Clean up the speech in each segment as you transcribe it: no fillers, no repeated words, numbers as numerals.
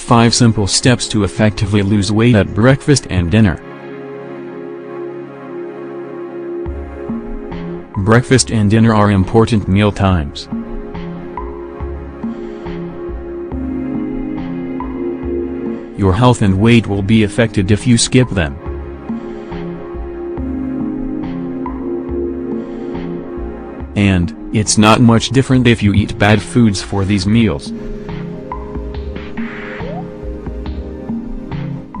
5 simple steps to effectively lose weight at breakfast and dinner. Breakfast and dinner are important meal times. Your health and weight will be affected if you skip them. And, it's not much different if you eat bad foods for these meals.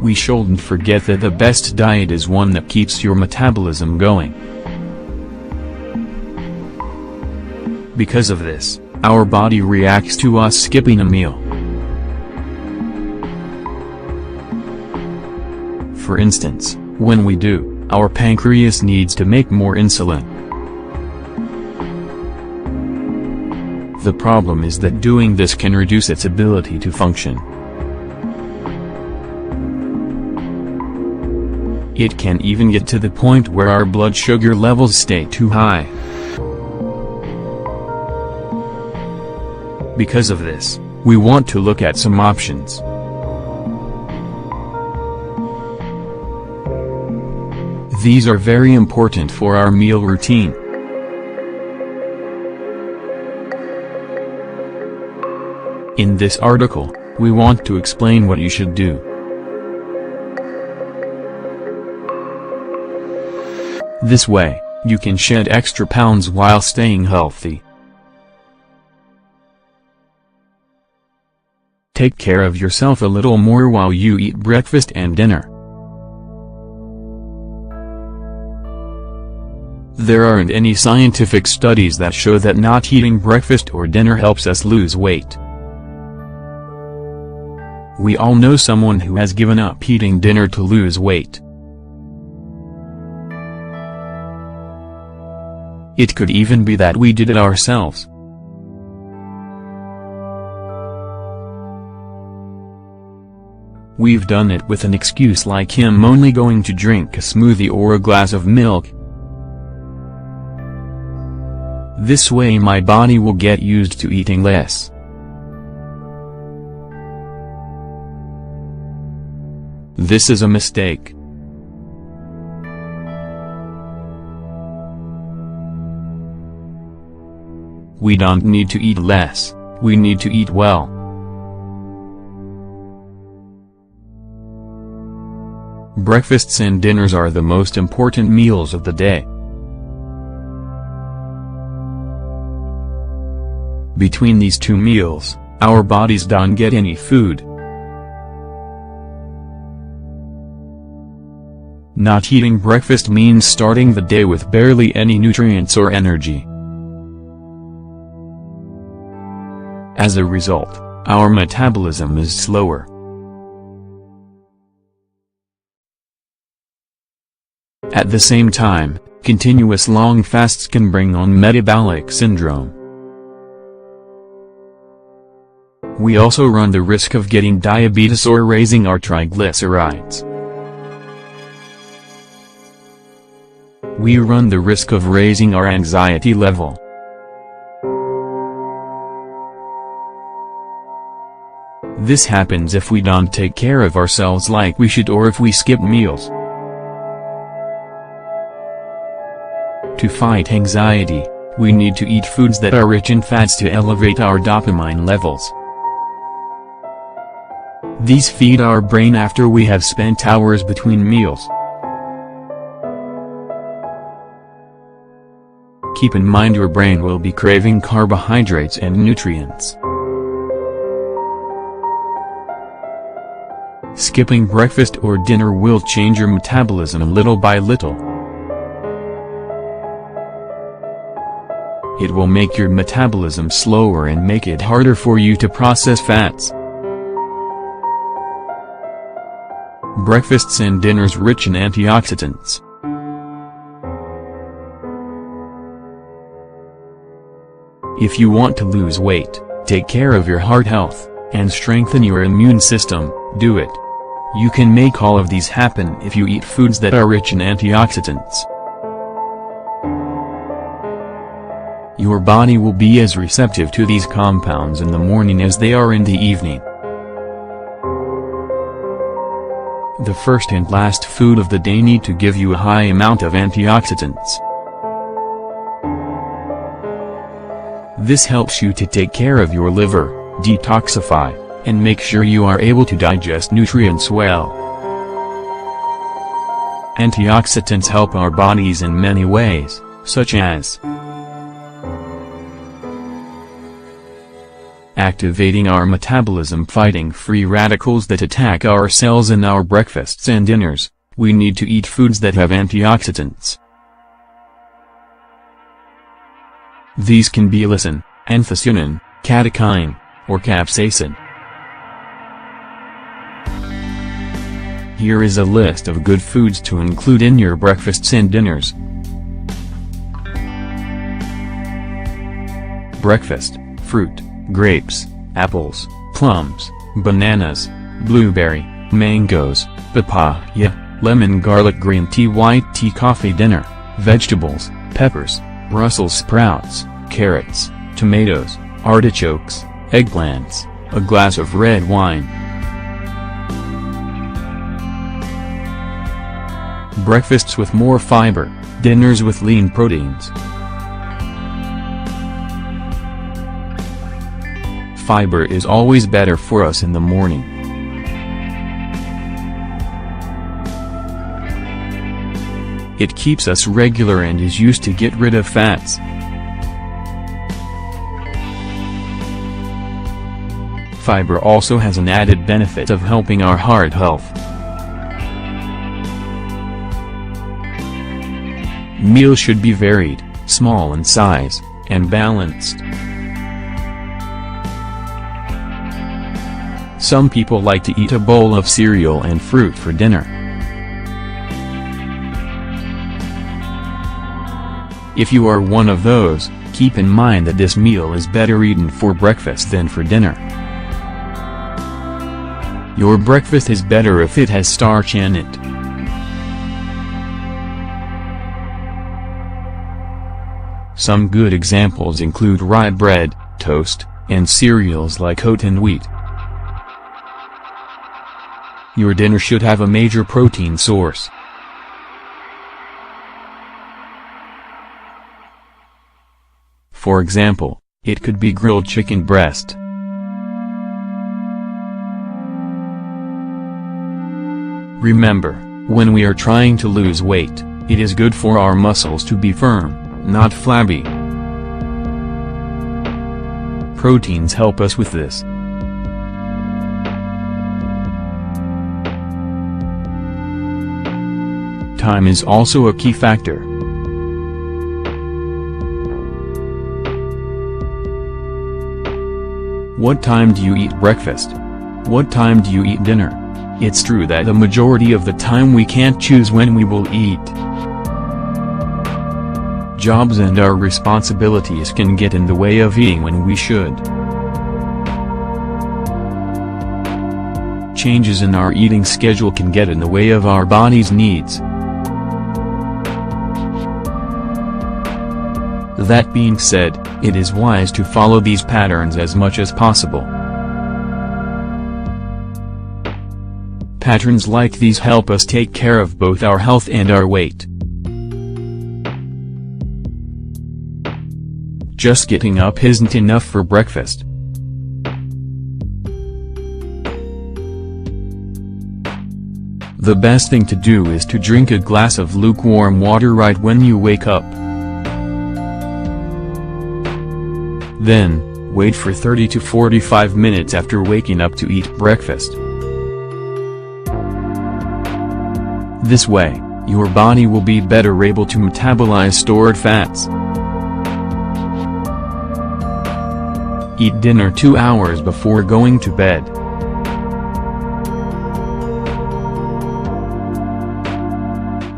We shouldn't forget that the best diet is one that keeps your metabolism going. Because of this, our body reacts to us skipping a meal. For instance, when we do, our pancreas needs to make more insulin. The problem is that doing this can reduce its ability to function. It can even get to the point where our blood sugar levels stay too high. Because of this, we want to look at some options. These are very important for our meal routine. In this article, we want to explain what you should do. This way, you can shed extra pounds while staying healthy. Take care of yourself a little more while you eat breakfast and dinner. There aren't any scientific studies that show that not eating breakfast or dinner helps us lose weight. We all know someone who has given up eating dinner to lose weight. It could even be that we did it ourselves. We've done it with an excuse like him only going to drink a smoothie or a glass of milk. This way my body will get used to eating less. This is a mistake. We don't need to eat less, we need to eat well. Breakfasts and dinners are the most important meals of the day. Between these two meals, our bodies don't get any food. Not eating breakfast means starting the day with barely any nutrients or energy. As a result, our metabolism is slower. At the same time, continuous long fasts can bring on metabolic syndrome. We also run the risk of getting diabetes or raising our triglycerides. We run the risk of raising our anxiety level. This happens if we don't take care of ourselves like we should or if we skip meals. To fight anxiety, we need to eat foods that are rich in fats to elevate our dopamine levels. These feed our brain after we have spent hours between meals. Keep in mind your brain will be craving carbohydrates and nutrients. Skipping breakfast or dinner will change your metabolism little by little. It will make your metabolism slower and make it harder for you to process fats. Breakfasts and dinners rich in antioxidants. If you want to lose weight, take care of your heart health, and strengthen your immune system, do it. You can make all of these happen if you eat foods that are rich in antioxidants. Your body will be as receptive to these compounds in the morning as they are in the evening. The first and last food of the day need to give you a high amount of antioxidants. This helps you to take care of your liver, detoxify, and make sure you are able to digest nutrients well. Antioxidants help our bodies in many ways, such as activating our metabolism, fighting free radicals that attack our cells. In our breakfasts and dinners, we need to eat foods that have antioxidants. These can be allicin, anthocyanin, catechine, or capsaicin. Here is a list of good foods to include in your breakfasts and dinners. Breakfast: fruit, grapes, apples, plums, bananas, blueberry, mangoes, papaya, lemon, garlic, green tea, white tea. Coffee: dinner: vegetables, peppers, Brussels sprouts, carrots, tomatoes, artichokes, eggplants, a glass of red wine. Breakfasts with more fiber, dinners with lean proteins. Fiber is always better for us in the morning. It keeps us regular and is used to get rid of fats. Fiber also has an added benefit of helping our heart health. Meals should be varied, small in size, and balanced. Some people like to eat a bowl of cereal and fruit for dinner. If you are one of those, keep in mind that this meal is better eaten for breakfast than for dinner. Your breakfast is better if it has starch in it. Some good examples include rye bread, toast, and cereals like oat and wheat. Your dinner should have a major protein source. For example, it could be grilled chicken breast. Remember, when we are trying to lose weight, it is good for our muscles to be firm, not flabby. Proteins help us with this. Time is also a key factor. What time do you eat breakfast? What time do you eat dinner? It's true that the majority of the time we can't choose when we will eat. Jobs and our responsibilities can get in the way of eating when we should. Changes in our eating schedule can get in the way of our body's needs. That being said, it is wise to follow these patterns as much as possible. Patterns like these help us take care of both our health and our weight. Just getting up isn't enough for breakfast. The best thing to do is to drink a glass of lukewarm water right when you wake up. Then, wait for 30 to 45 minutes after waking up to eat breakfast. This way, your body will be better able to metabolize stored fats. Eat dinner 2 hours before going to bed.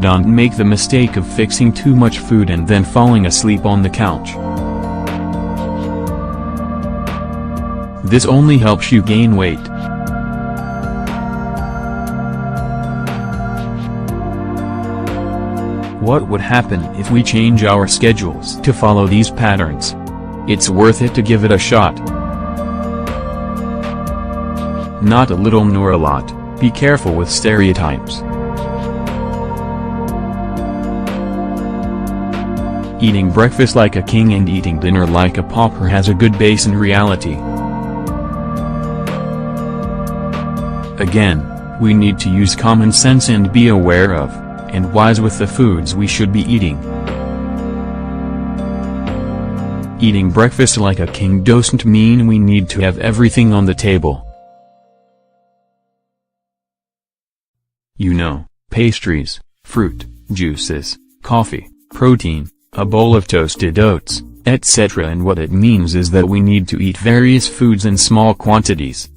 Don't make the mistake of fixing too much food and then falling asleep on the couch. This only helps you gain weight. What would happen if we change our schedules to follow these patterns? It's worth it to give it a shot. Not a little nor a lot, Be careful with stereotypes. Eating breakfast like a king and eating dinner like a pauper has a good base in reality. Again, we need to use common sense and be aware of, and wise with the foods we should be eating. Eating breakfast like a king doesn't mean we need to have everything on the table. You know, pastries, fruit, juices, coffee, protein, a bowl of toasted oats, etc. And what it means is that we need to eat various foods in small quantities.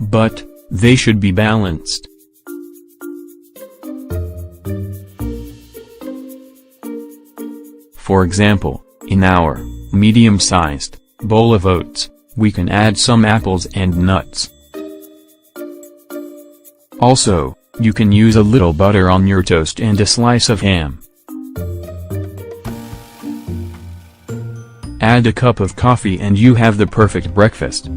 But, they should be balanced. For example, in our medium-sized bowl of oats, we can add some apples and nuts. Also, you can use a little butter on your toast and a slice of ham. Add a cup of coffee and you have the perfect breakfast.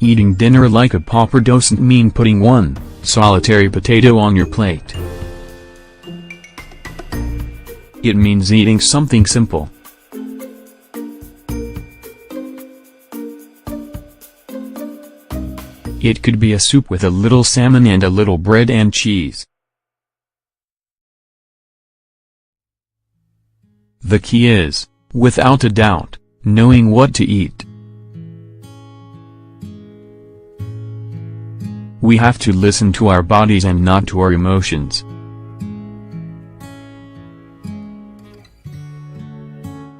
Eating dinner like a pauper doesn't mean putting one solitary potato on your plate. It means eating something simple. It could be a soup with a little salmon and a little bread and cheese. The key is, without a doubt, knowing what to eat. We have to listen to our bodies and not to our emotions.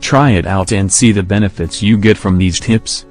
Try it out and see the benefits you get from these tips.